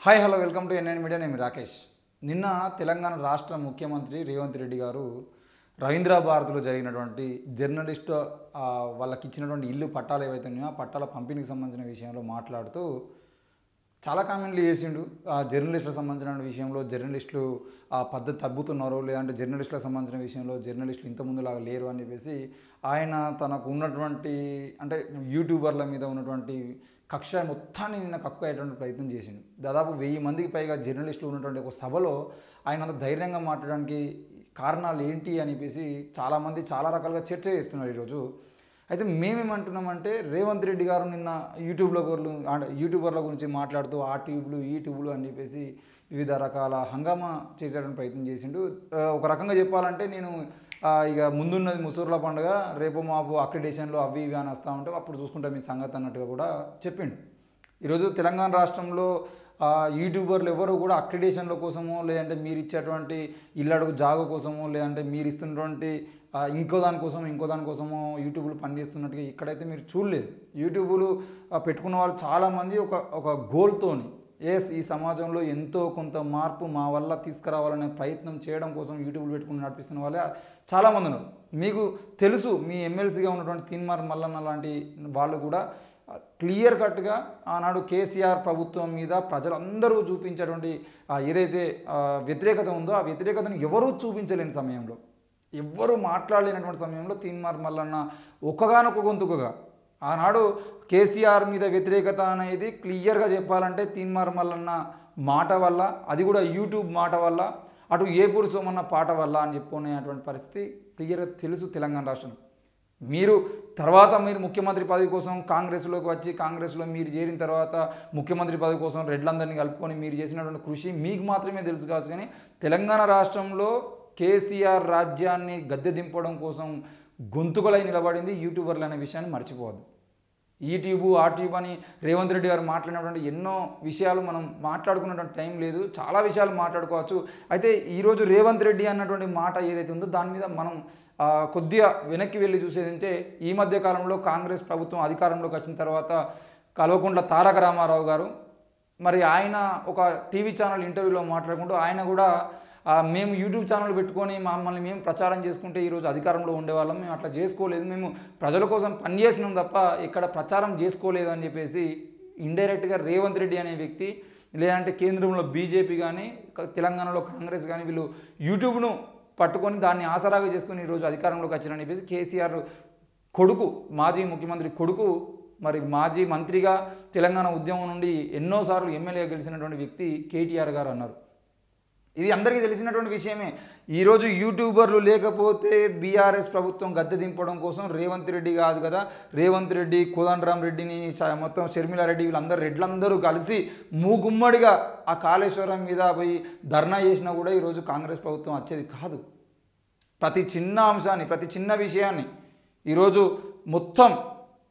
Hi hello welcome to NN media. నేను రాకేష్. నిన్న తెలంగాణ రాష్ట్ర ముఖ్యమంత్రి రేవంత్ రెడ్డి గారు రవీంద్ర భారతిలో జరిగినటువంటి జర్నలిస్టు వాళ్ళకి ఇచ్చినటువంటి ఇల్లు పట్టాలు ఏవైతే ఉన్నాయో ఆ పట్టాల పంపిణీకి సంబంధించిన విషయంలో మాట్లాడుతూ చాలా కామెంట్లు చేసిండు. ఆ జర్నలిస్టులకు సంబంధించిన విషయంలో జర్నలిస్టులు ఆ పద్ధతి తగ్గుతున్నారో లేదంటే జర్నలిస్టులకు సంబంధించిన విషయంలో జర్నలిస్టులు ఇంత ముందులాగా లేరు అని చెప్పేసి ఆయన తనకు ఉన్నటువంటి అంటే యూట్యూబర్ల మీద ఉన్నటువంటి కక్ష మొత్తాన్ని నిన్న కక్కుయేటువంటి ప్రయత్నం చేసిండు. దాదాపు 1000 మందికి పైగా జర్నలిస్టులు ఉన్నటువంటి ఒక సభలో ఆయన అంత ధైర్యంగా మాట్లాడడానికి కారణాలు ఏంటి అని చెప్పేసి చాలామంది చాలా రకాలుగా చర్చ చేస్తున్నారు ఈరోజు. అయితే మేమేమంటున్నామంటే రేవంత్ రెడ్డి గారు నిన్న యూట్యూబర్ల గురించి మాట్లాడుతూ ఆ ట్యూబ్లు ఈ ట్యూబ్లు అని చెప్పేసి వివిధ రకాల హంగామా చేసేటువంటి ప్రయత్నం చేసిండు. ఒక రకంగా చెప్పాలంటే నేను ఇక ముందున్నది ముసూర్ల పండుగ, రేపు మాపు అక్రిడేషన్లు అవి ఇవి అని వస్తూ ఉంటే అప్పుడు చూసుకుంటాం మీ సంగతి అన్నట్టుగా కూడా చెప్పిండు. ఈరోజు తెలంగాణ రాష్ట్రంలో యూట్యూబర్లు ఎవరు కూడా అక్రిడేషన్ల కోసమో లేదంటే మీరు ఇచ్చేటువంటి ఇల్లడుగు జాగ కోసమో లేదంటే మీరు ఇస్తున్నటువంటి ఇంకో దానికోసమో యూట్యూబ్లు పనిచేస్తున్నట్టుగా ఇక్కడైతే మీరు చూడలేదు. యూట్యూబ్లు పెట్టుకున్న వాళ్ళు చాలామంది ఒక గోల్తోని ఈ సమాజంలో ఎంతో కొంత మార్పు మా వల్ల తీసుకురావాలనే ప్రయత్నం చేయడం కోసం యూట్యూబ్లు పెట్టుకుని నడిపిస్తున్న వాళ్ళే చాలామంది ఉన్నారు. మీకు తెలుసు, మీ ఎమ్మెల్సీగా ఉన్నటువంటి తీన్మార్ మల్లన్న లాంటి వాళ్ళు కూడా క్లియర్ కట్గా ఆనాడు కేసీఆర్ ప్రభుత్వం మీద ప్రజలందరూ చూపించేటువంటి ఏదైతే వ్యతిరేకత ఉందో ఆ వ్యతిరేకతను ఎవరూ చూపించలేని సమయంలో, ఎవ్వరూ మాట్లాడలేనటువంటి సమయంలో తీన్మార్ మల్లన్న ఒక్కగానొక్క గొంతుకగా ఆనాడు కేసీఆర్ మీద వ్యతిరేకత అనేది క్లియర్గా చెప్పాలంటే తీన్మార్ మల్లన్న మాట వల్ల, అది కూడా యూట్యూబ్ మాట వల్ల, అటు ఏపూరు సోమన్న పాట వల్ల అని చెప్పుకునేటువంటి పరిస్థితి క్లియర్గా తెలుసు తెలంగాణ రాష్ట్రం. మీరు ముఖ్యమంత్రి పదవి కోసం కాంగ్రెస్లోకి వచ్చి కాంగ్రెస్లో మీరు చేరిన తర్వాత ముఖ్యమంత్రి పదవి కోసం రెడ్లందరినీ కలుపుకొని మీరు చేసినటువంటి కృషి మీకు మాత్రమే తెలుసు కావచ్చు. కానీ తెలంగాణ రాష్ట్రంలో కేసీఆర్ రాజ్యాన్ని గద్దె దింపడం కోసం గొంతుకలై నిలబడింది యూట్యూబర్లు అనే విషయాన్ని మర్చిపోవద్దు. ఈ ట్యూబ్ ఆ ట్యూబ్ అని రేవంత్ రెడ్డి గారు మాట్లాడినటువంటి ఎన్నో విషయాలు మనం మాట్లాడుకున్నటువంటి టైం లేదు, చాలా విషయాలు మాట్లాడుకోవచ్చు. అయితే ఈరోజు రేవంత్ రెడ్డి అన్నటువంటి మాట ఏదైతే ఉందో దాని మీద మనం కొద్దిగా వెనక్కి వెళ్ళి చూసేది అంటే ఈ మధ్య కాలంలో కాంగ్రెస్ ప్రభుత్వం అధికారంలోకి వచ్చిన తర్వాత కల్వకుంట్ల తారక రామారావు గారు మరి ఆయన ఒక టీవీ ఛానల్ ఇంటర్వ్యూలో మాట్లాడుకుంటూ ఆయన కూడా మేము యూట్యూబ్ ఛానల్ పెట్టుకొని మమ్మల్ని మేము ప్రచారం చేసుకుంటే ఈరోజు అధికారంలో ఉండేవాళ్ళం, మేము అట్లా చేసుకోలేదు, మేము ప్రజల కోసం పనిచేసినాం తప్ప ఇక్కడ ప్రచారం చేసుకోలేదు అని చెప్పేసి ఇండైరెక్ట్గా రేవంత్ రెడ్డి అనే వ్యక్తి లేదంటే కేంద్రంలో బీజేపీ కానీ తెలంగాణలో కాంగ్రెస్ కానీ వీళ్ళు యూట్యూబ్ను పట్టుకొని దాన్ని ఆసరాగా చేసుకొని ఈరోజు అధికారంలోకి వచ్చిరని చెప్పేసి కేసీఆర్ కొడుకు, మాజీ ముఖ్యమంత్రి కొడుకు, మరి మాజీ మంత్రిగా తెలంగాణ ఉద్యమం నుండి ఎన్నోసార్లు ఎమ్మెల్యే గెలిచినటువంటి వ్యక్తి కేటీఆర్ గారు అన్నారు. ఇది అందరికీ తెలిసినటువంటి విషయమే. ఈరోజు యూట్యూబర్లు లేకపోతే బీఆర్ఎస్ ప్రభుత్వం గద్దె దింపడం కోసం రేవంత్ రెడ్డి కాదు కదా, రేవంత్ రెడ్డి, కోదండరాం రెడ్డిని మొత్తం షర్మిలారెడ్డి రెడ్లందరూ కలిసి మూగుమ్మడిగా ఆ కాళేశ్వరం మీద పోయి ధర్నా చేసినా కూడా ఈరోజు కాంగ్రెస్ ప్రభుత్వం వచ్చేది కాదు. ప్రతి చిన్న అంశాన్ని, ప్రతి చిన్న విషయాన్ని ఈరోజు మొత్తం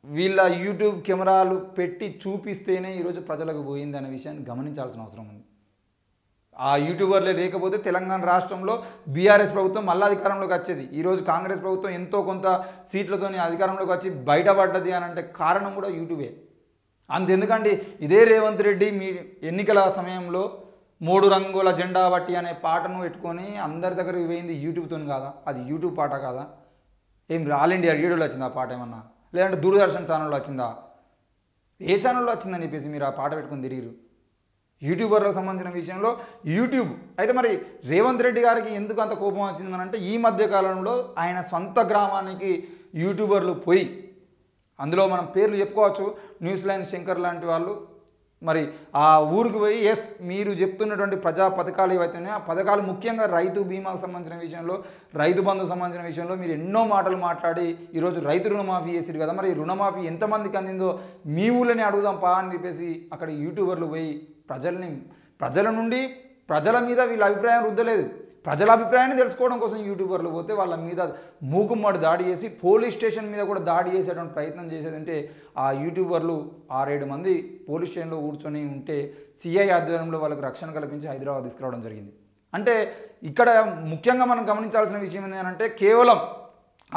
వీళ్ళ యూట్యూబ్ కెమెరాలు పెట్టి చూపిస్తేనే ఈరోజు ప్రజలకు పోయింది అనే విషయాన్ని గమనించాల్సిన అవసరం ఉంది. ఆ యూట్యూబర్లే లేకపోతే తెలంగాణ రాష్ట్రంలో బీఆర్ఎస్ ప్రభుత్వం మళ్ళీ అధికారంలోకి వచ్చేది. ఈరోజు కాంగ్రెస్ ప్రభుత్వం ఎంతో కొంత సీట్లతోని అధికారంలోకి వచ్చి బయటపడ్డది అని అంటే కారణం కూడా యూట్యూబే. అంతెందుకండి, ఇదే రేవంత్ రెడ్డి మీ ఎన్నికల సమయంలో 3 రంగుల జెండా బట్టి అనే పాటను పెట్టుకొని అందరి దగ్గరికి పోయింది యూట్యూబ్తో కాదా? అది యూట్యూబ్ పాట కాదా? ఏం ఆల్ ఇండియా రేడియోలో వచ్చిందా ఆ పాట ఏమన్నా? లేదంటే దూరదర్శన్ ఛానల్లో వచ్చిందా? ఏ ఛానల్లో వచ్చిందని చెప్పేసి మీరు ఆ పాట పెట్టుకొని తిరిగిరు? యూట్యూబర్లకు సంబంధించిన విషయంలో యూట్యూబ్ అయితే మరి రేవంత్ రెడ్డి గారికి ఎందుకు అంత కోపం వచ్చిందని అంటే ఈ మధ్యకాలంలో ఆయన సొంత గ్రామానికి యూట్యూబర్లు పోయి, అందులో మనం పేర్లు చెప్పుకోవచ్చు, న్యూజిలాండ్ శంకర్ లాంటి వాళ్ళు మరి ఆ ఊరికి పోయి మీరు చెప్తున్నటువంటి ప్రజా పథకాలు ఏవైతే ఉన్నాయో ఆ పథకాలు ముఖ్యంగా రైతు బీమాకు సంబంధించిన విషయంలో, రైతు బంధు సంబంధించిన విషయంలో మీరు ఎన్నో మాటలు మాట్లాడి ఈరోజు రైతు రుణమాఫీ చేసిరు కదా, మరి రుణమాఫీ ఎంతమందికి అందిందో మీ ఊళ్ళని అడుగుదాం పా అని చెప్పేసి అక్కడ యూట్యూబర్లు పోయి ప్రజల నుండి ప్రజల మీద వీళ్ళ అభిప్రాయం రుద్దలేదు, ప్రజల అభిప్రాయాన్ని తెలుసుకోవడం కోసం యూట్యూబర్లు పోతే వాళ్ళ మీద మూకుమ్మడి దాడి చేసి పోలీస్ స్టేషన్ మీద కూడా దాడి చేసేటువంటి ప్రయత్నం చేసేదంటే ఆ యూట్యూబర్లు 6-7 మంది పోలీస్ స్టేషన్లో కూర్చొని ఉంటే సిఐ ఆధ్వర్యంలో వాళ్ళకి రక్షణ కల్పించి హైదరాబాద్ తీసుకురావడం జరిగింది. అంటే ఇక్కడ ముఖ్యంగా మనం గమనించాల్సిన విషయం ఏంటంటే కేవలం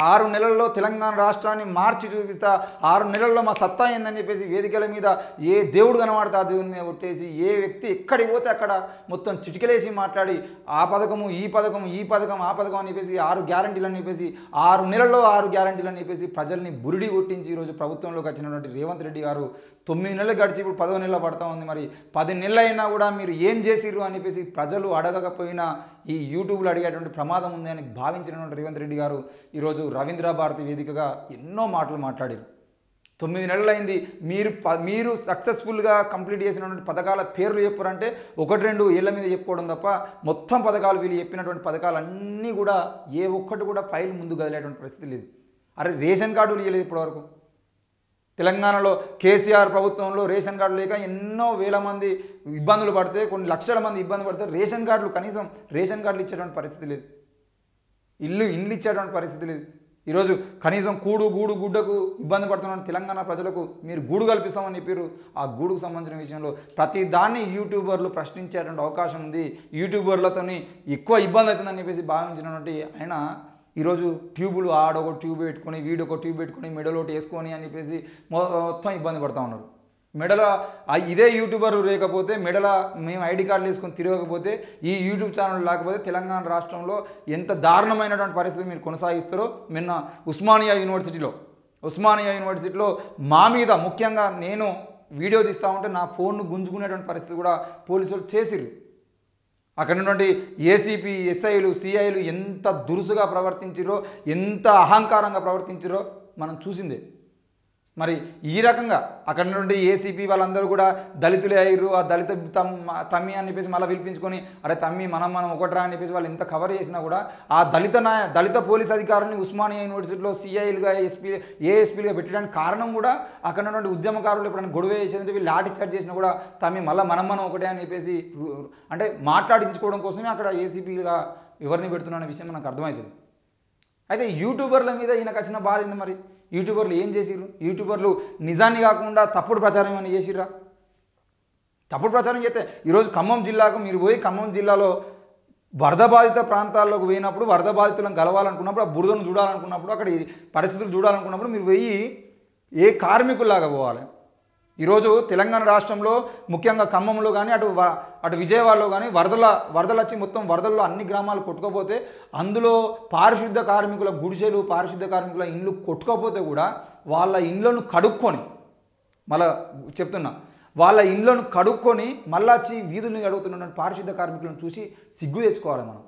6 నెలల్లో తెలంగాణ రాష్ట్రాన్ని మార్చి చూపిస్తా, 6 నెలల్లో మా సత్తా ఏందని చెప్పేసి వేదికల మీద ఏ దేవుడు కనబడతా దేవుని మీద కొట్టేసి ఏ వ్యక్తి ఎక్కడికి పోతే అక్కడ మొత్తం చిటికలేసి మాట్లాడి ఆ పథకము ఈ పథకం ఈ పథకం ఆ పథకం అని చెప్పేసి 6 గ్యారంటీలు అని చెప్పేసి 6 నెలల్లో 6 గ్యారంటీలు అని చెప్పేసి ప్రజల్ని బురిడి కొట్టించి ఈరోజు ప్రభుత్వంలోకి వచ్చినటువంటి రేవంత్ రెడ్డి గారు 9 నెలలు గడిచి ఇప్పుడు 10వ నెల పడతా ఉంది. మరి 10 నెలలు అయినా కూడా మీరు ఏం చేసిర్రు అని చెప్పేసి ప్రజలు అడగకపోయినా ఈ యూట్యూబ్లో అడిగేటువంటి ప్రమాదం ఉంది అని భావించినటువంటి రేవంత్ రెడ్డి గారు ఈరోజు రవీంద్ర భారతి వేదికగా ఎన్నో మాటలు మాట్లాడారు. 9 నెలలైంది, మీరు సక్సెస్ఫుల్గా కంప్లీట్ చేసినటువంటి పథకాల పేర్లు చెప్పారంటే 1-2 ఏళ్ల మీద చెప్పుకోవడం తప్ప మొత్తం పథకాలు వీళ్ళు చెప్పినటువంటి పథకాలన్నీ కూడా ఏ ఒక్కటి కూడా ఫైల్ ముందు కదిలేటువంటి పరిస్థితి లేదు. అరే రేషన్ కార్డులు ఇవ్వలేదు ఇప్పటివరకు. తెలంగాణలో కేసీఆర్ ప్రభుత్వంలో రేషన్ కార్డు లేక ఎన్నో వేల మంది ఇబ్బందులు పడితే, కొన్ని లక్షల మంది ఇబ్బంది పడితే రేషన్ కార్డులు కనీసం రేషన్ కార్డులు ఇచ్చేటువంటి పరిస్థితి లేదు, ఇల్లు ఇచ్చేటువంటి పరిస్థితి లేదు. ఈరోజు కనీసం గుడ్డకు ఇబ్బంది పడుతున్న తెలంగాణ ప్రజలకు మీరు గూడు కల్పిస్తామని చెప్పారు. ఆ గూడుకు సంబంధించిన విషయంలో ప్రతి దాన్ని యూట్యూబర్లు ప్రశ్నించేటువంటి అవకాశం ఉంది. యూట్యూబర్లతో ఎక్కువ ఇబ్బంది అవుతుందని చెప్పేసి భావించినటువంటి ఆయన ఈరోజు ట్యూబులు ఆడొక ట్యూబ్ పెట్టుకొని వీడొక ట్యూబ్ పెట్టుకొని మెడలోటి వేసుకొని అని చెప్పేసి మొత్తం ఇబ్బంది పడుతూ ఉన్నారు. మెడల ఇదే యూట్యూబర్ లేకపోతే, మెడల మేము ఐడి కార్డులు వేసుకొని తిరగకపోతే, ఈ యూట్యూబ్ ఛానల్ లేకపోతే తెలంగాణ రాష్ట్రంలో ఎంత దారుణమైనటువంటి పరిస్థితి మీరు కొనసాగిస్తారో. నిన్న ఉస్మానియా యూనివర్సిటీలో మా మీద ముఖ్యంగా నేను వీడియో తీస్తూ ఉంటే నా ఫోన్ను గుంజుకునేటువంటి పరిస్థితి కూడా పోలీసులు చేసిరు. అక్కడ ఉన్నటువంటి ఏసీపీ ఎస్ఐలు సిఐలు ఎంత దురుసుగా ప్రవర్తించిరో, ఎంత అహంకారంగా ప్రవర్తించిరో మనం చూసిందే. మరి ఈ రకంగా అక్కడ నుండి ఏసీపీ వాళ్ళందరూ కూడా దళితులే అయ్యారు. ఆ దళిత తమ్మి అని చెప్పేసి మళ్ళీ పిలిపించుకొని అరే తమ్మి మనం ఒకటరా అని చెప్పేసి వాళ్ళు ఎంత కవర్ చేసినా కూడా ఆ దళిత పోలీస్ అధికారులని ఉస్మానియా యూనివర్సిటీలో సిఐలుగా ఏఎస్పీలుగా పెట్టడానికి కారణం కూడా అక్కడ ఉన్నటువంటి ఉద్యమకారులు ఎప్పుడైనా గొడవ చేసేదంటే వీళ్ళు లాఠీ చార్జ్ చేసినా కూడా తమ్మి మళ్ళీ మనం ఒకటే అని చెప్పేసి అంటే మాట్లాడించుకోవడం కోసమే అక్కడ ఏసీపీలుగా ఎవరిని పెడుతున్న విషయం మనకు అర్థమవుతుంది. అయితే యూట్యూబర్ల మీద ఈయనకు వచ్చిన బాధ ఏంది? మరి యూట్యూబర్లు ఏం చేసిర్రు? యూట్యూబర్లు నిజాన్ని కాకుండా తప్పుడు ప్రచారం ఏమైనా చేసిర్రా? తప్పుడు ప్రచారం చేస్తే ఈరోజు ఖమ్మం జిల్లాకు మీరు పోయి ఖమ్మం జిల్లాలో వరద బాధిత ప్రాంతాల్లోకి పోయినప్పుడు, వరద బాధితులను కలవాలనుకున్నప్పుడు, ఆ బురదను చూడాలనుకున్నప్పుడు, అక్కడ పరిస్థితులు చూడాలనుకున్నప్పుడు మీరు పోయి ఏ కార్మికుల్లాగా పోవాలి? ఈరోజు తెలంగాణ రాష్ట్రంలో ముఖ్యంగా ఖమ్మంలో కానీ అటు విజయవాడలో కానీ వరదలు వచ్చి మొత్తం వరదల్లో అన్ని గ్రామాలు కొట్టుకోపోతే, అందులో పారిశుద్ధ కార్మికుల గుడిసెలు, పారిశుద్ధ కార్మికుల ఇండ్లు కొట్టుకోపోతే కూడా వాళ్ళ ఇండ్లను కడుక్కొని, మళ్ళా చెప్తున్నా, వాళ్ళ ఇండ్లను కడుక్కొని మళ్ళా వచ్చి వీధుల్ని కడుగుతున్నటువంటి పారిశుద్ధ కార్మికులను చూసి సిగ్గు తెచ్చుకోవాలి మనం.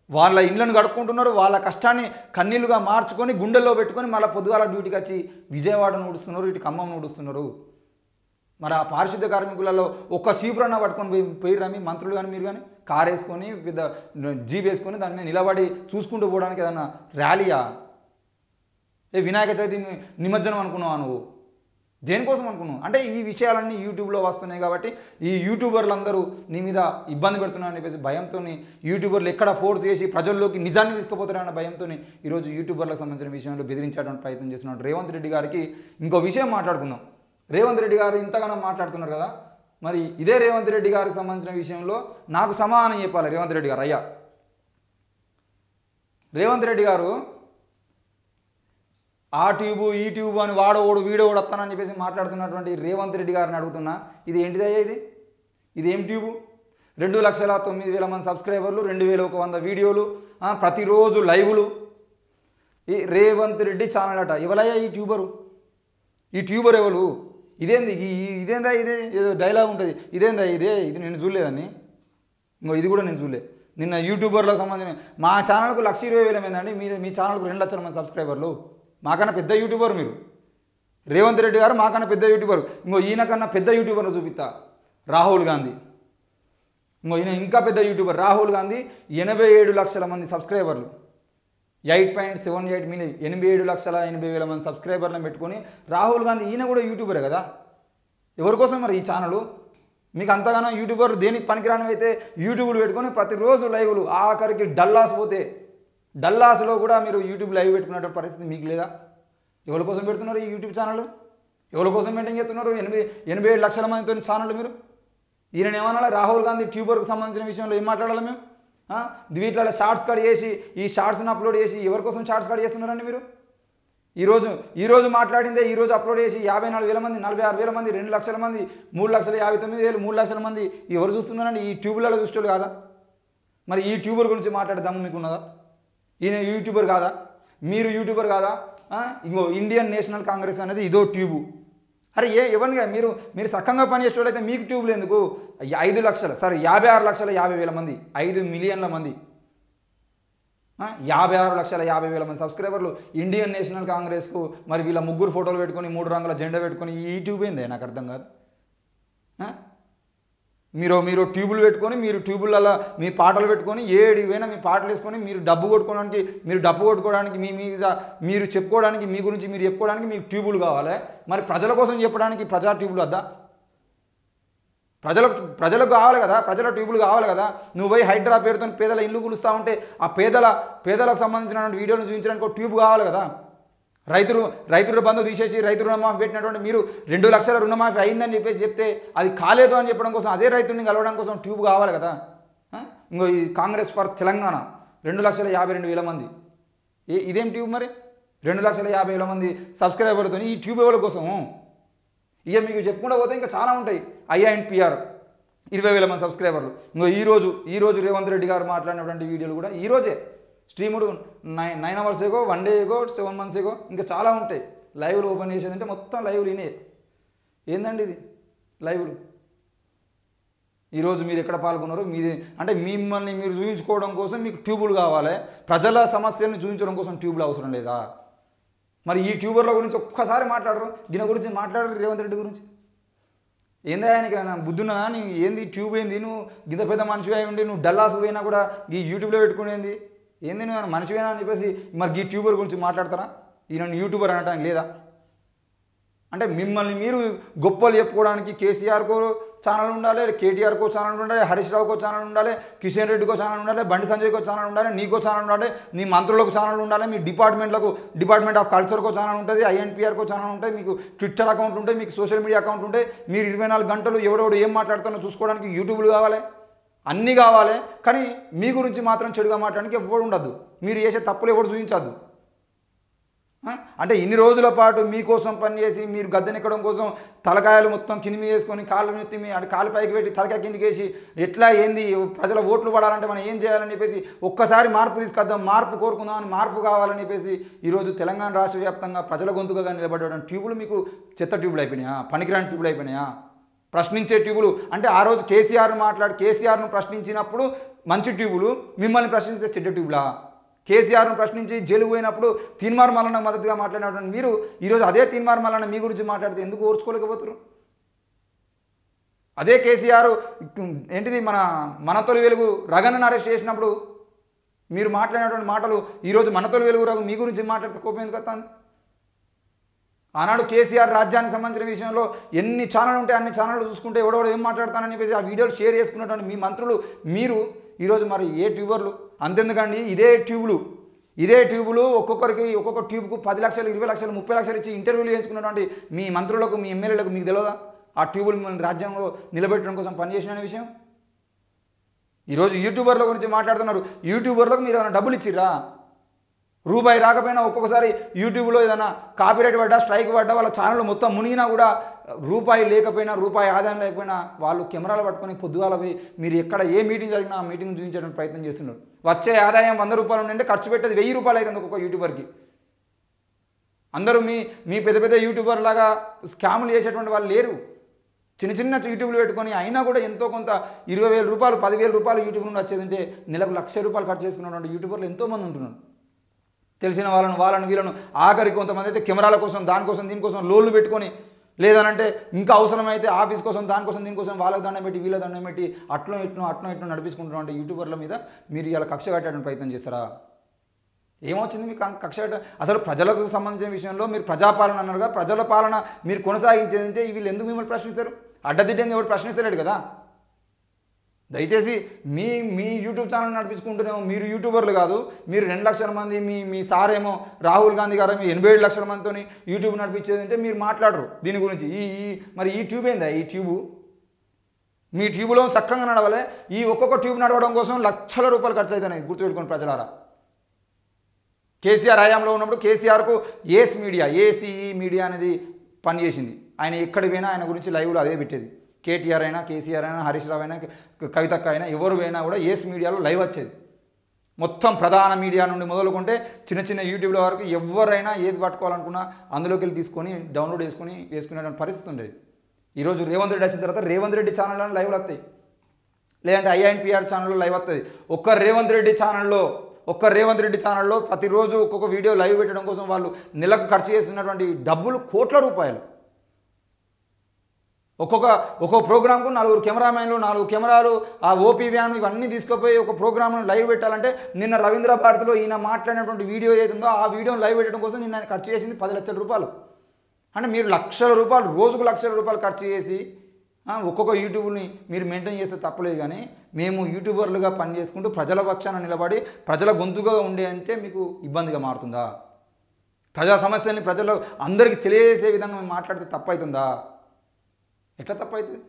వాళ్ళ ఇళ్ళను గడుపుకుంటున్నారు, వాళ్ళ కష్టాన్ని కన్నీళ్లుగా మార్చుకొని గుండెల్లో పెట్టుకొని మళ్ళీ పొద్దుగాల డ్యూటీకి వచ్చి విజయవాడను ఊడుస్తున్నారు, ఇటు ఖమ్మం ఊడుస్తున్నారు. మరి ఆ పారిశుద్ధ కార్మికులలో ఒక్క సీపురన్న పట్టుకొని పోయిర్రా మీ మంత్రులు కానీ మీరు కానీ? కారు వేసుకొని పెద్ద జీప్ వేసుకొని దాని మీద నిలబడి చూసుకుంటూ పోవడానికి ఏదన్నా ర్యాలీయా? వినాయక చవితి నిమజ్జనం అనుకున్నావా నువ్వు? దేనికోసం అనుకున్నావు? అంటే ఈ విషయాలన్నీ యూట్యూబ్లో వస్తున్నాయి కాబట్టి ఈ యూట్యూబర్లు అందరూ నీ మీద ఇబ్బంది పెడుతున్నారని చెప్పేసి భయంతో యూట్యూబర్లు ఎక్కడ ఫోర్స్ చేసి ప్రజల్లోకి నిజాన్ని తీసుకుపోతారన్న భయంతో ఈరోజు యూట్యూబర్లకు సంబంధించిన విషయంలో బెదిరించేటువంటి ప్రయత్నం చేస్తున్నాడు రేవంత్ రెడ్డి గారికి. ఇంకో విషయం మాట్లాడుకుందాం. రేవంత్ రెడ్డి గారు ఇంతగానో మాట్లాడుతున్నారు కదా, మరి ఇదే రేవంత్ రెడ్డి గారికి సంబంధించిన విషయంలో నాకు సమాధానం చెప్పాలి రేవంత్ రెడ్డి గారు. అయ్యా రేవంత్ రెడ్డి గారు ఆ ట్యూబు ఈ ట్యూబు అని వాడోడు వీడోడు వస్తానని చెప్పేసి మాట్లాడుతున్నటువంటి రేవంత్ రెడ్డి గారిని అడుగుతున్నా, ఇది ఏంటిదయ్యా? ఇది ఏం ట్యూబు? 2,09,000 మంది సబ్స్క్రైబర్లు, 2,100 వీడియోలు, ప్రతిరోజు లైవ్లు. ఈ రేవంత్ రెడ్డి ఛానల్ అట. ఎవరయ్యా ఈ ట్యూబరు? ఈ ట్యూబర్ ఎవరు? ఇదేందా? ఏదో డైలాగ్ ఉంటుంది, ఇదేందా? ఇది నేను చూడలేదని. ఇది కూడా నేను చూడలే. నిన్న యూట్యూబర్లకు సంబంధించిన మా ఛానల్కు 1,20,000 మంది, మీ ఛానల్కు 2 లక్షల మంది సబ్స్క్రైబర్లు. మాకన్నా పెద్ద యూట్యూబర్ మీరు. రేవంత్ రెడ్డి గారు మాకన్నా పెద్ద యూట్యూబర్. ఈయనకన్నా పెద్ద యూట్యూబర్లు చూపిస్తా, రాహుల్ గాంధీ. ఈయన ఇంకా పెద్ద యూట్యూబర్. రాహుల్ గాంధీ 87 లక్షల మంది సబ్స్క్రైబర్లు, 8.78 మిలియన్, 87,80,000 మంది సబ్స్క్రైబర్లను పెట్టుకొని రాహుల్ గాంధీ ఈయన కూడా యూట్యూబరే కదా. ఎవరి కోసం మరి ఈ ఛానల్? మీకు అంతగానో యూట్యూబర్లు దేనికి పనికిరానివైతే యూట్యూబ్లు పెట్టుకొని ప్రతిరోజు లైవ్లు. ఆఖరికి డల్లాస్ పోతే డల్లాస్లో కూడా మీరు యూట్యూబ్ లైవ్ పెట్టుకునే పరిస్థితి మీకు లేదా? ఎవరి కోసం పెడుతున్నారు ఈ యూట్యూబ్ ఛానల్? ఎవరి కోసం మెయింటైన్ చేస్తున్నారు? 87 లక్షల మందితో ఛానల్ మీరు. ఈయన ఏమన్నా రాహుల్ గాంధీ ట్యూబర్కు సంబంధించిన విషయంలో ఏం మాట్లాడాలి మేము? వీటిలో షార్ట్స్ కట్ చేసి ఈ షార్ట్స్ని అప్లోడ్ చేసి ఎవరి కోసం షార్ట్స్ కట్ చేస్తున్నారండి మీరు? ఈరోజు మాట్లాడిందే ఈరోజు అప్లోడ్ చేసి 54,000 మంది, 46,000 మంది, 2 లక్షల మంది, 3,59,000, 3 లక్షల మంది ఎవరు చూస్తున్నారండి? ఈ ట్యూబులలో చూసేవాళ్ళు కాదా? మరి ఈ ట్యూబర్ గురించి మాట్లాడే దమ్ము మీకు ఉన్నదా? ఈయన యూట్యూబర్ కాదా? మీరు యూట్యూబర్ కాదా? ఇంకో ఇండియన్ నేషనల్ కాంగ్రెస్ అనేది ఇదో ట్యూబు. అరే ఎవరిగా మీరు సక్కంగా పనిచేసేవాళ్ళైతే మీకు ట్యూబ్లు ఎందుకు? 5 లక్షల 56,50,000 మంది, 5 మిలియన్ల మంది, 56,50,000 మంది సబ్స్క్రైబర్లు ఇండియన్ నేషనల్ కాంగ్రెస్కు. మరి వీళ్ళ ముగ్గురు ఫోటోలు పెట్టుకొని 3 రంగుల జెండా పెట్టుకొని ఈ ట్యూబ్ ఏందే నాకు అర్థం కాదు. మీరు ట్యూబులు పెట్టుకొని మీరు ట్యూబులలో మీ పాటలు పెట్టుకొని ఏడివైనా మీ పాటలు వేసుకొని మీరు డప్పు కొట్టుకోవడానికి మీ మీద మీరు చెప్పుకోవడానికి మీ గురించి మీరు చెప్పుకోవడానికి మీకు ట్యూబులు కావాలి. మరి ప్రజల కోసం చెప్పడానికి ప్రజా ట్యూబులు వద్దా? ప్రజలకు కావాలి కదా, ప్రజల ట్యూబులు కావాలి కదా. నువ్వు పోయి హైడ్రా పేరుతో పేదల ఇల్లు కూలుస్తూ ఉంటే ఆ పేదలకు సంబంధించిన వీడియోలు చూపించడానికి ఒక ట్యూబ్ కావాలి కదా. రైతుల బంధు తీసేసి రైతు రుణమాఫీ పెట్టినటువంటి మీరు 2 లక్షల రుణమాఫీ అయిందని చెప్పేసి చెప్తే అది కాలేదు అని చెప్పడం కోసం అదే రైతుల్ని కలవడం కోసం ట్యూబ్ కావాలి కదా. ఇంకో ఈ కాంగ్రెస్ ఫర్ తెలంగాణ 2,52,000 మంది, ఇదేం ట్యూబ్ మరి? 2,50,000 మంది సబ్స్క్రైబర్తో ఈ ట్యూబ్ ఎవరి కోసం? ఇక మీకు చెప్పుకుంటూ పోతే ఇంకా చాలా ఉంటాయి. INPR 20,000 మంది సబ్స్క్రైబర్లు. ఇంకో ఈరోజు రేవంత్ రెడ్డి గారు మాట్లాడినటువంటి వీడియోలు కూడా ఈరోజే స్ట్రీముడు 9 అవర్స్ ఏగో, 1 డే ఏగో, 7 మంత్స్ ఏగో, ఇంకా చాలా ఉంటాయి. లైవ్లు ఓపెన్ చేసేదంటే మొత్తం లైవ్లు ఇనే. ఏందండి ఇది లైవ్లు? ఈరోజు మీరు ఎక్కడ పాల్గొన్నారు? మీది అంటే మిమ్మల్ని మీరు చూపించుకోవడం కోసం మీకు ట్యూబులు కావాలి. ప్రజల సమస్యలను చూపించడం కోసం ట్యూబులు అవసరం లేదా? మరి ఈ ట్యూబర్ల గురించి ఒక్కసారి మాట్లాడరు, దీని గురించి మాట్లాడరు. రేవంత్ రెడ్డి గురించి ఏందా ఆయనకి బుద్ధున్నదా? నీ ఏంది ట్యూబ్ ఏంది? నువ్వు గింత పెద్ద మనిషి అయి ఉండి నువ్వు డల్లాస్ పోయినా కూడా ఈ యూట్యూబ్లో పెట్టుకునేది ఏంది? నువ్వు మనిషివేనా అని చెప్పేసి మరి ఈ ట్యూబర్ గురించి మాట్లాడతారా? ఈయన యూట్యూబర్ అనటానికి లేదా? అంటే మిమ్మల్ని మీరు గొప్పలు చెప్పుకోవడానికి కేసీఆర్కో ఛానల్ ఉండాలి, కేటీఆర్కో ఛానల్ ఉండాలి, హరీష్ రావుకో ఛానల్ ఉండాలి, కిషన్ రెడ్డికో ఛానల్ ఉండాలి, బండి సంజయ్కో ఛానల్ ఉండాలి, నీకో ఛానల్ ఉండాలి, నీ మంత్రులకు ఛానల్ ఉండాలి, మీ డిపార్ట్మెంట్ ఆఫ్ కల్చర్కో ఛానల్ ఉంటుంది, INPRకో ఛానల్ ఉంటాయి, మీకు ట్విట్టర్ అకౌంట్ ఉంటాయి, మీకు సోషల్ మీడియా అకౌంట్ ఉంటాయి. మీరు 24 గంటలు ఎవడెవడు ఏం మాట్లాడుతానో చూసుకోవడానికి యూట్యూబ్లు కావాలి, అన్నీ కావాలి. కానీ మీ గురించి మాత్రం చెడుగా మాట్లాడడానికి ఎవరు ఉండద్దు. మీరు చేసే తప్పులు ఎవరు చూపించద్దు. అంటే ఇన్ని రోజుల పాటు మీకోసం పనిచేసి మీరు గద్దెనెక్కడం కోసం తలకాయలు మొత్తం కింది మీద వేసుకొని కాళ్ళు నెత్తి అంటే కాలు పైకి పెట్టి తలకాయ కిందికి వేసి ఎట్లా ఏంది ప్రజల ఓట్లు పడాలంటే మనం ఏం చేయాలని చెప్పేసి ఒక్కసారి మార్పు తీసుకొద్దాం, మార్పు కోరుకుందామని, మార్పు కావాలని చెప్పేసి ఈరోజు తెలంగాణ రాష్ట్ర వ్యాప్తంగా ప్రజల గొంతుకగా నిలబడేటువంటి ట్యూబులు మీకు చెత్త ట్యూబులు అయిపోయినాయా? పనికిరాని ట్యూబులు అయిపోయినాయా? ప్రశ్నించే ట్యూబులు అంటే ఆ రోజు కేసీఆర్ను ప్రశ్నించినప్పుడు మంచి ట్యూబులు, మిమ్మల్ని ప్రశ్నించే చెడ్డ ట్యూబులా? కేసీఆర్ను ప్రశ్నించి జైలుకు పోయినప్పుడు తీన్మార్ మల్లన్న మద్దతుగా మాట్లాడినటువంటి మీరు ఈరోజు అదే తీన్మార్ మల్లన్న మీ గురించి మాట్లాడితే ఎందుకు ఓర్చుకోలేకపోతారు? అదే కేసీఆర్ ఏంటిది మన తొలి వెలుగు రగన్నను అరెస్ట్ చేసినప్పుడు మీరు మాట్లాడినటువంటి మాటలు ఈరోజు మన తొలి వెలుగు రఘు మీ గురించి మాట్లాడితే కోపం ఎందుకు వస్తాను? ఆనాడు కేసీఆర్ రాజ్యానికి సంబంధించిన విషయంలో ఎన్ని ఛానళ్ళు ఉంటే అన్ని ఛానళ్ళు చూసుకుంటే ఎవడెవడో ఏం మాట్లాడతానని చెప్పేసి ఆ వీడియోలు షేర్ చేసుకున్నటువంటి మీ మంత్రులు మీరు ఈరోజు మరి ఏ ట్యూబర్లు? అంతెందుకండి, ఇదే ట్యూబులు ఒక్కొక్కరికి ఒక్కొక్క ట్యూబ్కు 10 లక్షలు, 20 లక్షలు, 30 లక్షలు ఇచ్చి ఇంటర్వ్యూలు చేయించుకున్నటువంటి మీ మంత్రులకు, మీ ఎమ్మెల్యేలకు మీకు తెలియదా ఆ ట్యూబులు మిమ్మల్ని రాజ్యంలో నిలబెట్టడం కోసం పనిచేసిన విషయం? ఈరోజు యూట్యూబర్ల గురించి మాట్లాడుతున్నారు. యూట్యూబర్లకు మీరు ఏమైనా డబ్బులు ఇచ్చిర్రా? రూపాయి రాకపోయినా ఒక్కొక్కసారి యూట్యూబ్లో ఏదైనా కాపీరైట్ పడ్డా, స్ట్రైక్ పడ్డా, వాళ్ళ ఛానల్ మొత్తం మునిగినా కూడా రూపాయి లేకపోయినా, రూపాయి ఆదాయం లేకపోయినా వాళ్ళు కెమెరాలు పట్టుకొని పొద్దుగాల పోయి మీరు ఎక్కడ ఏ మీటింగ్ జరిగినా ఆ మీటింగ్ చూపించడానికి ప్రయత్నం చేస్తున్నారు. వచ్చే ఆదాయం 100 రూపాయలు ఉంటే ఖర్చు పెట్టేది 1000 రూపాయలు అవుతుంది ఒక్కొక్క యూట్యూబర్కి. అందరూ మీ పెద్ద యూట్యూబర్ లాగా స్కాములు చేసేటువంటి వాళ్ళు లేరు. చిన్న యూట్యూబ్లు పెట్టుకొని అయినా కూడా ఎంతో కొంత 20,000 రూపాయలు, 10,000 రూపాయలు యూట్యూబ్ నుండి వచ్చేదంటే నెలకు 1,00,000 రూపాయలు ఖర్చు చేసుకున్నటువంటి యూట్యూబర్లు ఎంతోమంది ఉంటున్నారు. తెలిసిన వాళ్ళను వీళ్ళను ఆఖరికి కొంతమంది అయితే కెమెరాల కోసం, దానికోసం, దీనికోసం లోన్లు పెట్టుకొని, లేదనంటే ఇంకా అవసరమైతే ఆఫీస్ కోసం, దానికోసం, దీనికోసం వాళ్ళకి దండం పెట్టి, వీళ్ళకి దండం పెట్టి అట్లా ఇట్లా నడిపించుకుంటున్నటువంటి యూట్యూబర్ల మీద మీరు ఇలా కక్ష కట్టడానికి ప్రయత్నం చేస్తారా? ఏమొచ్చింది మీకు కక్ష కట్ట? అసలు ప్రజలకు సంబంధించిన విషయంలో మీరు ప్రజాపాలన అన్నారుగా, ప్రజల పాలన మీరు కొనసాగించేదంటే వీళ్ళు ఎందుకు మిమ్మల్ని ప్రశ్నిస్తారు? అడ్డదిడ్డంగా ఎవరు ప్రశ్నిస్తలేడు కదా. దయచేసి మీ యూట్యూబ్ ఛానల్ నడిపించుకుంటూనేమో మీరు యూట్యూబర్లు కాదు, మీరు 2 లక్షల మంది, మీ సారేమో రాహుల్ గాంధీ గారు 87 లక్షల మందితో యూట్యూబ్ నడిపించేది అంటే మీరు మాట్లాడరు దీని గురించి. మరి ఈ ట్యూబ్ ఏందా? ఈ ట్యూబు మీ ట్యూబ్లో చక్కగా నడవాలి. ఈ ఒక్కొక్క ట్యూబ్ నడవడం కోసం లక్షల రూపాయలు ఖర్చు అవుతున్నాయి. గుర్తుపెట్టుకోండి ప్రజలారా. కేసీఆర్ హయాంలో ఉన్నప్పుడు కేసీఆర్కు ఏసీఈ మీడియా అనేది పనిచేసింది. ఆయన ఎక్కడికి పోయినా ఆయన గురించి లైవ్లో అదే పెట్టేది. కేటీఆర్ అయినా, కేసీఆర్ అయినా, హరీష్ రావు అయినా, కవితక్క అయినా, ఎవరు పోయినా కూడా ఏస్ మీడియాలో లైవ్ వచ్చేది. మొత్తం ప్రధాన మీడియా నుండి మొదలుకుంటే చిన్న చిన్న యూట్యూబ్ల వరకు ఎవరైనా ఏది పట్టుకోవాలనుకున్నా అందులోకి వెళ్ళి తీసుకొని డౌన్లోడ్ వేసుకునేటువంటి పరిస్థితి ఉండేది. ఈరోజు రేవంత్ రెడ్డి వచ్చిన తర్వాత రేవంత్ రెడ్డి ఛానల్లో లైవ్లు వస్తాయి, లేదంటే INPR ఛానల్లో లైవ్ వస్తుంది. ఒక్క రేవంత్ రెడ్డి ఛానల్లో ప్రతిరోజు ఒక్కొక్క వీడియో లైవ్ పెట్టడం కోసం వాళ్ళు నెలకు ఖర్చు చేస్తున్నటువంటి డబ్బులు కోట్ల రూపాయలు. ఒక్కొక్క ప్రోగ్రామ్కు 4 కెమెరామెన్లు, 4 కెమెరాలు, ఆ ఓపీ వ్యాన్ ఇవన్నీ తీసుకుపోయి ఒక ప్రోగ్రామ్ను లైవ్ పెట్టాలంటే నిన్న రవీంద్ర భారతిలో ఈయన మాట్లాడినటువంటి వీడియో ఏతుందో ఆ వీడియోని లైవ్ పెట్టడం కోసం నిన్న ఆయన ఖర్చు చేసింది 10 లక్షల రూపాయలు. అంటే మీరు లక్షల రూపాయలు, రోజుకు లక్షల రూపాయలు ఖర్చు చేసి ఒక్కొక్క యూట్యూబ్ని మీరు మెయింటైన్ చేస్తే తప్పలేదు. కానీ మేము యూట్యూబర్లుగా పని చేసుకుంటూ ప్రజల పక్షాన నిలబడి ప్రజల గొంతుగా ఉండే అంటే మీకు ఇబ్బందిగా మారుతుందా? ప్రజా సమస్యల్ని ప్రజలు అందరికీ తెలియజేసే విధంగా మేము మాట్లాడితే తప్పవుతుందా? ఎట్లా తప్పవుతుంది?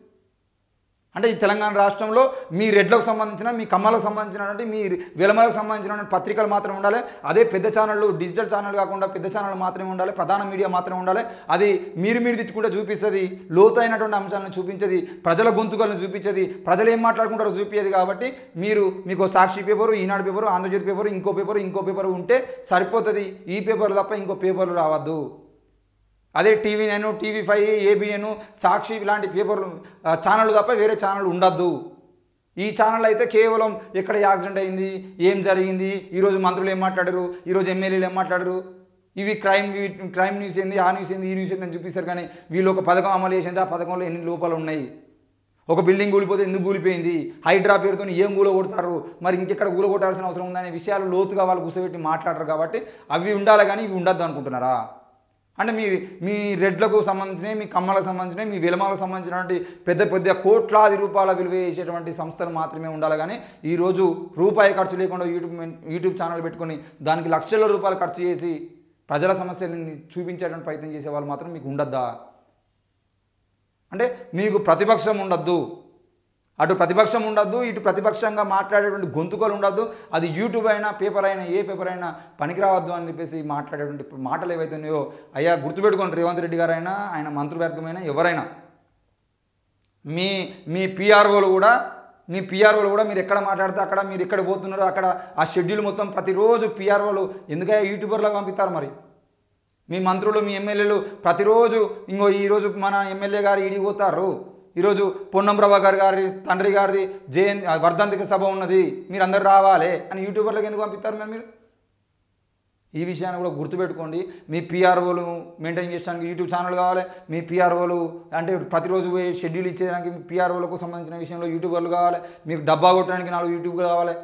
అంటే ఈ తెలంగాణ రాష్ట్రంలో మీ రెడ్లకు సంబంధించిన, మీ కమ్మలకు సంబంధించినటువంటి, మీ వెలమలకు సంబంధించినటువంటి పత్రికలు మాత్రమే ఉండాలి. అదే పెద్ద ఛానళ్ళు, డిజిటల్ ఛానల్ కాకుండా పెద్ద ఛానల్ మాత్రమే ఉండాలి, ప్రధాన మీడియా మాత్రమే ఉండాలి. అది మీరు తిట్టుకుంటే చూపిస్తుంది, లోతైనటువంటి అంశాలను చూపించేది, ప్రజల గొంతుకలను చూపించేది, ప్రజలు ఏం మాట్లాడుకుంటారో చూపించేది. కాబట్టి మీకు సాక్షి పేపరు, ఈనాడు పేపరు, ఆంధ్రజ్యోతి పేపరు, ఇంకో పేపరు ఉంటే సరిపోతుంది. ఈ పేపర్లు తప్ప ఇంకో పేపర్లు రావద్దు. అదే TV9, TV5, ABN, సాక్షి ఇలాంటి పేపర్లు ఛానళ్ళు తప్ప వేరే ఛానల్ ఉండద్దు. ఈ ఛానల్ అయితే కేవలం ఎక్కడ యాక్సిడెంట్ అయింది, ఏం జరిగింది, ఈరోజు మంత్రులు ఏం మాట్లాడారు, ఈరోజు ఎమ్మెల్యేలు ఏం మాట్లాడారు, ఇవి క్రైమ్ న్యూస్ ఏంది, ఆ న్యూస్ ఏంది, ఈ న్యూస్ ఏంది అని చూపిస్తారు. కానీ వీళ్ళు ఒక పథకం అమలు చేసింటే ఆ పథకంలో ఎన్ని లోపాలు ఉన్నాయి, ఒక బిల్డింగ్ కూలిపోతే ఎందుకు కూలిపోయింది, హైడ్రా పేరుతో ఏం కూలగొడతారు, మరి ఇంకెక్కడ కూలగొట్టాల్సిన అవసరం ఉందనే విషయాలు లోతుగా వాళ్ళు కూర్చోబెట్టి మాట్లాడరు. కాబట్టి అవి ఉండాలి కానీ ఇవి ఉండద్దు అనుకుంటున్నారా? అంటే మీ రెడ్లకు సంబంధించినవి, మీ కమ్మలకు సంబంధించినవి, మీ విలమాలకు సంబంధించినటువంటి పెద్ద కోట్లాది రూపాయల విలువ చేసేటువంటి సంస్థలు మాత్రమే ఉండాలి. కానీ ఈరోజు రూపాయి ఖర్చు లేకుండా యూట్యూబ్ ఛానల్ పెట్టుకొని దానికి లక్షల రూపాయలు ఖర్చు చేసి ప్రజల సమస్యలని చూపించేటువంటి ప్రయత్నం చేసే వాళ్ళు మాత్రం మీకు ఉండద్దా? అంటే మీకు ప్రతిపక్షం ఉండద్దు, అటు ప్రతిపక్షం ఉండద్దు, ఇటు ప్రతిపక్షంగా మాట్లాడేటువంటి గొంతుకలు ఉండద్దు. అది యూట్యూబ్ అయినా, పేపర్ అయినా, ఏ పేపర్ అయినా పనికి రావద్దు అని చెప్పేసి మాట్లాడేటువంటి మాటలు ఏవైతే ఉన్నాయో అయ్యా గుర్తుపెట్టుకోండి. రేవంత్ రెడ్డి గారైనా, ఆయన మంత్రివర్గమైనా, ఎవరైనా మీ పిఆర్ఓలు కూడా మీరు ఎక్కడ మాట్లాడితే అక్కడ, మీరు ఎక్కడ పోతున్నారో అక్కడ ఆ షెడ్యూల్ మొత్తం ప్రతిరోజు పిఆర్ఓలు ఎందుకయ్యా యూట్యూబర్లకు పంపిస్తారు? మరి మీ మంత్రులు, మీ ఎమ్మెల్యేలు ప్రతిరోజు ఈరోజు మన ఎమ్మెల్యే గారు ఈడికి పోతారు, ఈరోజు పొన్నం ప్రభాకర్ గారి తండ్రి గారిది వర్ధంతిక సభ ఉన్నది, మీరు అందరు రావాలి అని యూట్యూబర్లకు ఎందుకు పంపిస్తారు? మీరు ఈ విషయాన్ని కూడా గుర్తుపెట్టుకోండి. మీ పిఆర్ఓలు మెయింటైన్ చేయడానికి యూట్యూబ్ ఛానల్ కావాలి. మీ పిఆర్ఓలు అంటే ప్రతిరోజు షెడ్యూల్ ఇచ్చేదానికి పిఆర్ఓలకు సంబంధించిన విషయంలో యూట్యూబర్లు కావాలి. మీకు డబ్బా కొట్టడానికి 4 యూట్యూబ్ కావాలి.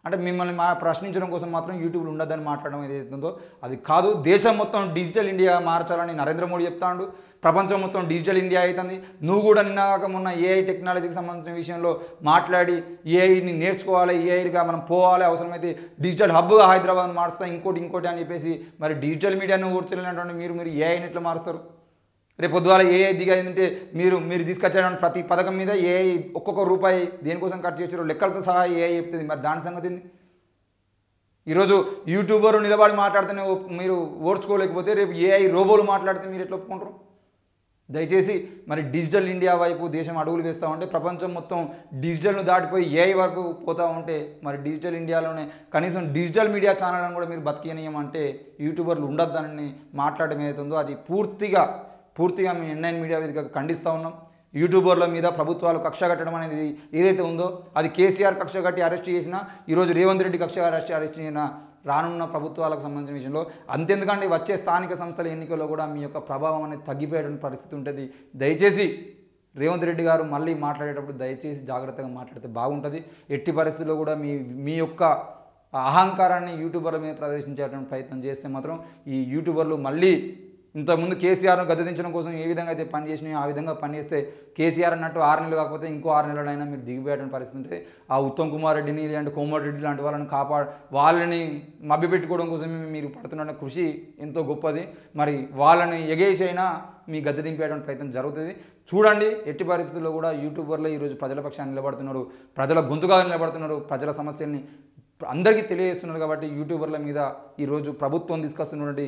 అంటే మిమ్మల్ని ప్రశ్నించడం కోసం మాత్రం యూట్యూబ్లో ఉండదని మాట్లాడడం ఏదైతుందో అది కాదు. దేశం మొత్తం డిజిటల్ ఇండియా మార్చాలని నరేంద్ర మోడీ చెప్తాడు. ప్రపంచం మొత్తం డిజిటల్ ఇండియా అవుతుంది. నువ్వు కూడా నిన్నగాక మొన్న AI టెక్నాలజీకి సంబంధించిన విషయంలో మాట్లాడి ఏఐని నేర్చుకోవాలి, ఏఐగా మనం పోవాలి, అవసరమైతే డిజిటల్ హబ్గా హైదరాబాద్ మారుస్తాం, ఇంకోటి అని చెప్పేసి మరి డిజిటల్ మీడియాను ఊర్చలేనటువంటి మీరు ఏఐని ఎట్లా మారుస్తారు? రేపు పొద్దుగాల ఏఐ దిగేదంటే మీరు తీసుకొచ్చేటువంటి ప్రతి పథకం మీద ఏఐ ఒక్కొక్క రూపాయి దేనికోసం ఖర్చు చేసారో లెక్కలతో సహా ఏఐ చెప్తుంది. మరి దాని సంగతి ఏంది? ఈరోజు యూట్యూబర్ నిలబడి మాట్లాడితేనే మీరు ఓర్చుకోలేకపోతే రేపు ఏఐ రోబోలు మాట్లాడితే మీరు ఎట్లా ఒప్పుకుంటారు? దయచేసి మరి డిజిటల్ ఇండియా వైపు దేశం అడుగులు వేస్తూ ఉంటే ప్రపంచం మొత్తం డిజిటల్ను దాటిపోయి ఏఐ వరకు పోతూ ఉంటే మరి డిజిటల్ ఇండియాలోనే కనీసం డిజిటల్ మీడియా ఛానల్ని కూడా మీరు బతికేయమంటే యూట్యూబర్లు ఉండొద్దని మాట్లాడడం ఏదైతుందో అది పూర్తిగా మీ N9 మీడియా వేదికగా ఖండిస్తూ ఉన్నాం. యూట్యూబర్ల మీద ప్రభుత్వాలు కక్ష కట్టడం అనేది ఏదైతే ఉందో అది కేసీఆర్ కక్ష కట్టి అరెస్ట్ చేసినా, ఈరోజు రేవంత్ రెడ్డి కక్ష అరెస్ట్ చేసినా రానున్న ప్రభుత్వాలకు సంబంధించిన విషయంలో అంతెందుకంటే వచ్చే స్థానిక సంస్థల ఎన్నికల్లో కూడా మీ యొక్క ప్రభావం అనేది తగ్గిపోయేటువంటి పరిస్థితి ఉంటుంది. దయచేసి రేవంత్ రెడ్డి గారు మళ్ళీ మాట్లాడేటప్పుడు దయచేసి జాగ్రత్తగా మాట్లాడితే బాగుంటుంది. ఎట్టి పరిస్థితుల్లో కూడా మీ యొక్క అహంకారాన్ని యూట్యూబర్ల మీద ప్రదర్శించేటువంటి ప్రయత్నం చేస్తే మాత్రం ఈ యూట్యూబర్లు మళ్ళీ ఇంతకుముందు కేసీఆర్ను గద్దెదించడం కోసం ఏ విధంగా అయితే పని చేసినాయో ఆ విధంగా పని చేస్తే కేసీఆర్ అన్నట్టు 6 నెలలు కాకపోతే ఇంకో 6 నెలలైనా మీరు దిగిపోయేటువంటి పరిస్థితి ఉంటే ఆ ఉత్తమ్ కుమార్ రెడ్డిని లేదంటే కోమటిరెడ్డి లాంటి వాళ్ళని వాళ్ళని మభ్యపెట్టుకోవడం కోసమే మీరు పడుతున్న కృషి ఎంతో గొప్పది. మరి వాళ్ళని ఎగేసైనా మీ గద్దె దింపేటువంటి ప్రయత్నం జరుగుతుంది. చూడండి, ఎట్టి పరిస్థితుల్లో కూడా యూట్యూబర్లే ఈరోజు ప్రజల పక్షాన్ని నిలబడుతున్నారు, ప్రజల గొంతుగా నిలబడుతున్నారు, ప్రజల సమస్యల్ని అందరికీ తెలియజేస్తున్నారు. కాబట్టి యూట్యూబర్ల మీద ఈరోజు ప్రభుత్వం తీసుకొస్తున్నటువంటి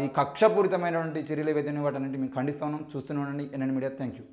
ఈ కక్షపూరితమైనటువంటి చర్యలు ఏవైతే వాటన్నింటి మేము ఖండిస్తూ ఉన్నాం. చూస్తూనే ఉండండి ఎన్ఎన్ మీడియా. Thank you.